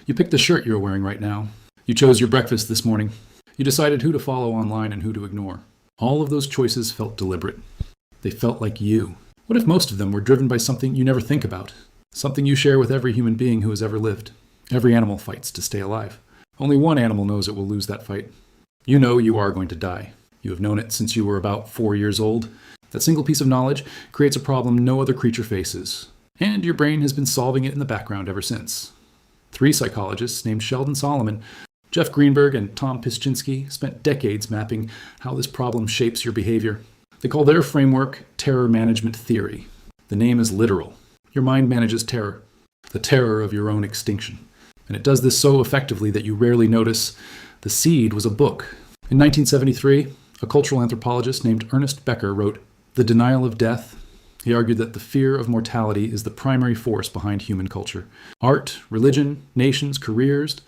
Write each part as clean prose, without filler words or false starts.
You picked the shirt you're wearing right now. You chose your breakfast this morning. You decided who to follow online and who to ignore. All of those choices felt deliberate. They felt like you. What if most of them were driven by something you never think about? Something you share with every human being who has ever lived. Every animal fights to stay alive. Only one animal knows it will lose that fight. You know you are going to die. You have known it since you were about 4 years old. That single piece of knowledge creates a problem no other creature faces. And your brain has been solving it in the background ever since. 3 psychologists named Sheldon Solomon, Jeff Greenberg, and Tom Pyszczynski spent decades mapping how this problem shapes your behavior. They call their framework terror management theory. The name is literal. Your mind manages terror, the terror of your own extinction. And it does this so effectively that you rarely notice the seed was a book. In 1973, a cultural anthropologist named Ernest Becker wrote The Denial of Death. He argued that the fear of mortality is the primary force behind human culture. Art, religion, nations, careers.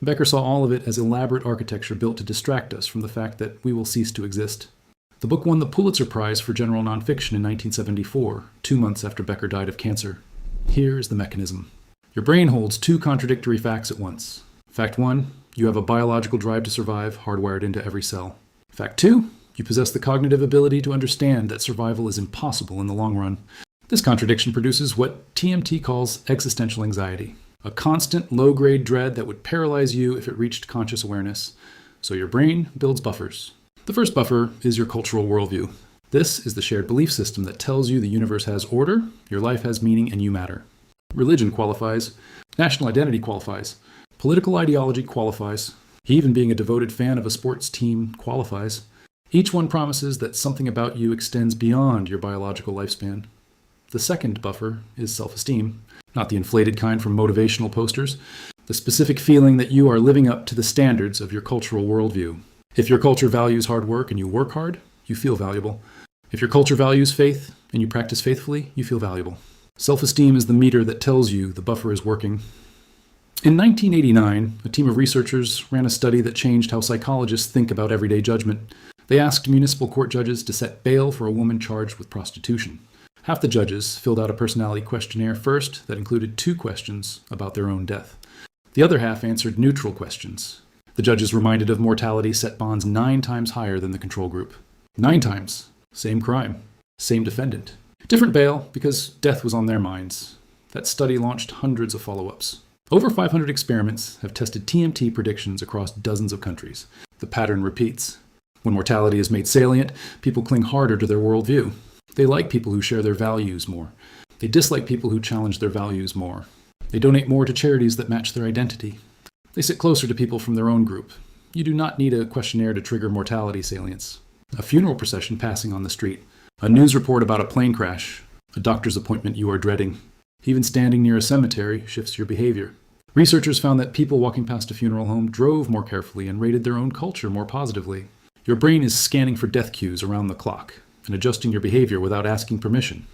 Becker saw all of it as elaborate architecture built to distract us from the fact that we will cease to exist. The book won the Pulitzer Prize for General Nonfiction in 1974, 2 months after Becker died of cancer. Here is the mechanism. Your brain holds 2 contradictory facts at once. Fact 1, you have a biological drive to survive hardwired into every cell. Fact 2, you possess the cognitive ability to understand that survival is impossible in the long run. This contradiction produces what TMT calls existential anxiety, a constant low-grade dread that would paralyze you if it reached conscious awareness. So your brain builds buffers. The first buffer is your cultural worldview. This is the shared belief system that tells you the universe has order, your life has meaning, and you matter. Religion qualifies. National identity qualifies. Political ideology qualifies. Even being a devoted fan of a sports team qualifies. Each one promises that something about you extends beyond your biological lifespan. The second buffer is self-esteem, not the inflated kind from motivational posters, the specific feeling that you are living up to the standards of your cultural worldview. If your culture values hard work and you work hard, you feel valuable. If your culture values faith and you practice faithfully, you feel valuable. Self-esteem is the meter that tells you the buffer is working. In 1989, a team of researchers ran a study that changed how psychologists think about everyday judgment. They asked municipal court judges to set bail for a woman charged with prostitution. Half the judges filled out a personality questionnaire first that included 2 questions about their own death. The other half answered neutral questions. The judges reminded of mortality set bonds 9 times higher than the control group. 9 times. Same crime. Same defendant. Different bail because death was on their minds. That study launched hundreds of follow-ups. Over 500 experiments have tested TMT predictions across dozens of countries. The pattern repeats. When mortality is made salient, people cling harder to their worldview. They like people who share their values more. They dislike people who challenge their values more. They donate more to charities that match their identity. They sit closer to people from their own group. You do not need a questionnaire to trigger mortality salience. A funeral procession passing on the street. A news report about a plane crash. A doctor's appointment you are dreading. Even standing near a cemetery shifts your behavior. Researchers found that people walking past a funeral home drove more carefully and rated their own culture more positively. Your brain is scanning for death cues around the clock and adjusting your behavior without asking permission.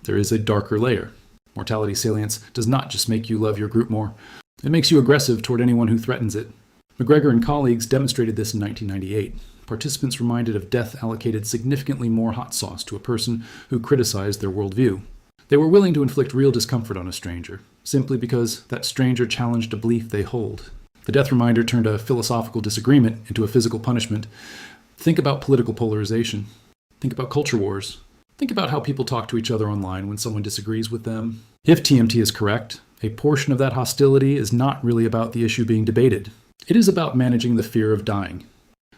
There is a darker layer. Mortality salience does not just make you love your group more. It makes you aggressive toward anyone who threatens it. McGregor and colleagues demonstrated this in 1998. Participants reminded of death allocated significantly more hot sauce to a person who criticized their worldview. They were willing to inflict real discomfort on a stranger, simply because that stranger challenged a belief they hold. The death reminder turned a philosophical disagreement into a physical punishment. Think about political polarization. Think about culture wars. Think about how people talk to each other online when someone disagrees with them. If TMT is correct, a portion of that hostility is not really about the issue being debated. It is about managing the fear of dying.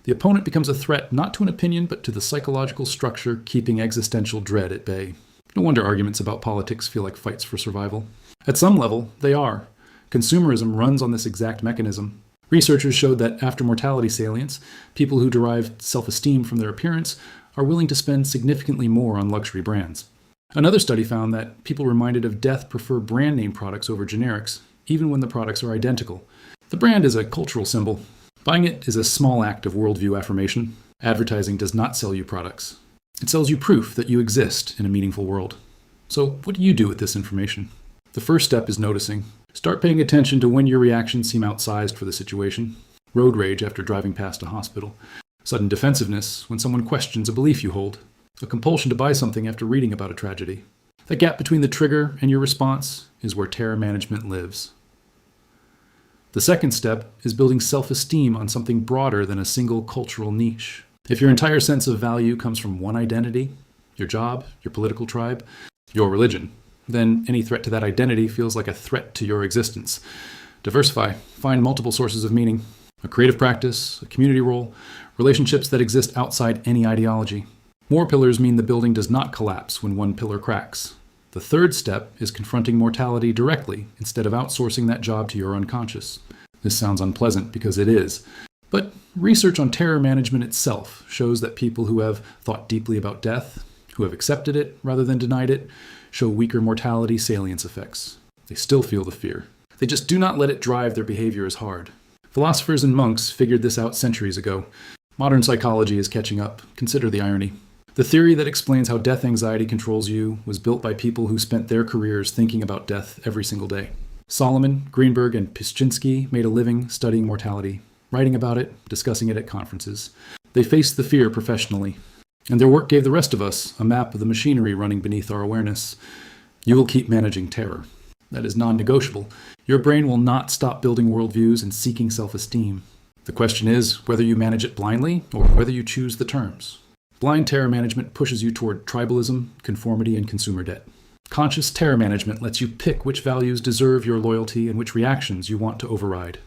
The opponent becomes a threat not to an opinion, but to the psychological structure keeping existential dread at bay. No wonder arguments about politics feel like fights for survival. At some level, they are. Consumerism runs on this exact mechanism. Researchers showed that after mortality salience, people who derive self-esteem from their appearance are willing to spend significantly more on luxury brands. Another study found that people reminded of death prefer brand name products over generics, even when the products are identical. The brand is a cultural symbol. Buying it is a small act of worldview affirmation. Advertising does not sell you products. It sells you proof that you exist in a meaningful world. So what do you do with this information? The first step is noticing. Start paying attention to when your reactions seem outsized for the situation. Road rage after driving past a hospital. Sudden defensiveness when someone questions a belief you hold. A compulsion to buy something after reading about a tragedy. The gap between the trigger and your response is where terror management lives. The second step is building self-esteem on something broader than a single cultural niche. If your entire sense of value comes from one identity, your job, your political tribe, your religion, then any threat to that identity feels like a threat to your existence. Diversify. Find multiple sources of meaning. A creative practice, a community role, relationships that exist outside any ideology. More pillars mean the building does not collapse when one pillar cracks. The third step is confronting mortality directly instead of outsourcing that job to your unconscious. This sounds unpleasant because it is. But research on terror management itself shows that people who have thought deeply about death, who have accepted it rather than denied it, show weaker mortality salience effects. They still feel the fear. They just do not let it drive their behavior as hard. Philosophers and monks figured this out centuries ago. Modern psychology is catching up. Consider the irony. The theory that explains how death anxiety controls you was built by people who spent their careers thinking about death every single day. Solomon, Greenberg, and Pyszczynski made a living studying mortality, writing about it, discussing it at conferences. They faced the fear professionally, and their work gave the rest of us a map of the machinery running beneath our awareness. You will keep managing terror. That is non-negotiable. Your brain will not stop building worldviews and seeking self-esteem. The question is whether you manage it blindly or whether you choose the terms. Blind terror management pushes you toward tribalism, conformity, and consumer debt. Conscious terror management lets you pick which values deserve your loyalty and which reactions you want to override.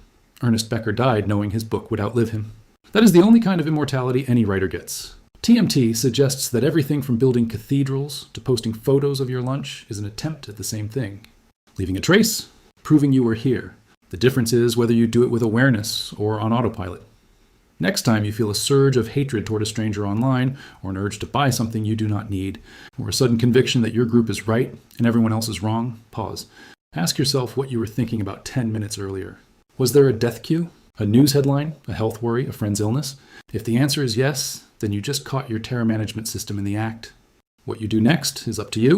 Ernest Becker died knowing his book would outlive him. That is the only kind of immortality any writer gets. TMT suggests that everything from building cathedrals to posting photos of your lunch is an attempt at the same thing. Leaving a trace, proving you were here. The difference is whether you do it with awareness or on autopilot. Next time you feel a surge of hatred toward a stranger online, or an urge to buy something you do not need, or a sudden conviction that your group is right and everyone else is wrong, pause. Ask yourself what you were thinking about 10 minutes earlier. Was there a death cue? A news headline? A health worry? A friend's illness? If the answer is yes, then you just caught your terror management system in the act. What you do next is up to you.